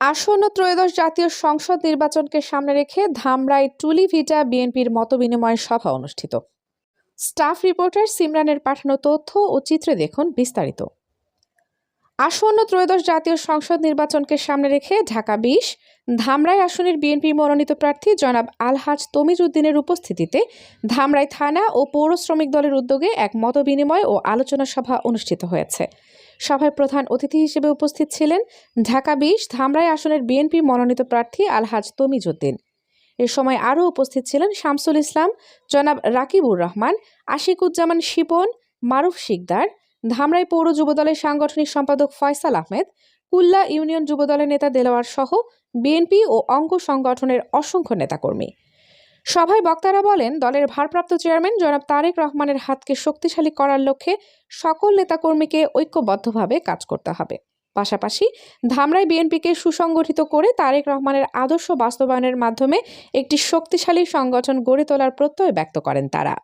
আসন্ন ত্রয়োদশ জাতীয় সংসদ নির্বাচনকে সামনে রেখে ধামরাই টুলিভিটা বিএনপির মতবিনিময় সভা অনুষ্ঠিত। স্টাফ রিপোর্টার সিমরানের পাঠানো তথ্য ও চিত্রে দেখুন বিস্তারিত। আসন্ন ত্রয়োদশ জাতীয় সংসদ নির্বাচনকে সামনে রেখে ঢাকা-২০ ধামরাই আসনের বিএনপি মনোনীত প্রার্থী জনাব আলহাজ তমিজ উদ্দিনের উপস্থিতিতে ধামরাই থানা ও পৌর শ্রমিক দলের উদ্যোগে এক মতবিনিময় ও আলোচনা সভা অনুষ্ঠিত হয়েছে। সভায় প্রধান অতিথি হিসেবে উপস্থিত ছিলেন ঢাকা-২০ ধামরাই আসনের বিএনপি মনোনীত প্রার্থী আলহাজ তমিজ উদ্দিন। এ সময় আরও উপস্থিত ছিলেন শামসুল ইসলাম, জনাব রাকিবুর রহমান, আশিকুজ্জামান শিপন, মারুফ শিকদার, ধামরাই পৌর যুবদলের সাংগঠনিক সম্পাদক ফয়সাল আহমেদ, কুল্লা ইউনিয়ন যুবদলের নেতা দেলোয়ার সহ বিএনপি ও অঙ্গ সংগঠনের অসংখ্য নেতাকর্মী। সভায় বক্তারা বলেন, দলের ভারপ্রাপ্ত চেয়ারম্যান জনাব তারেক রহমানের হাতকে শক্তিশালী করার লক্ষ্যে সকল নেতাকর্মীকে ঐক্যবদ্ধভাবে কাজ করতে হবে। পাশাপাশি ধামরাই বিএনপিকে সুসংগঠিত করে তারেক রহমানের আদর্শ বাস্তবায়নের মাধ্যমে একটি শক্তিশালী সংগঠন গড়ে তোলার প্রত্যয় ব্যক্ত করেন তারা।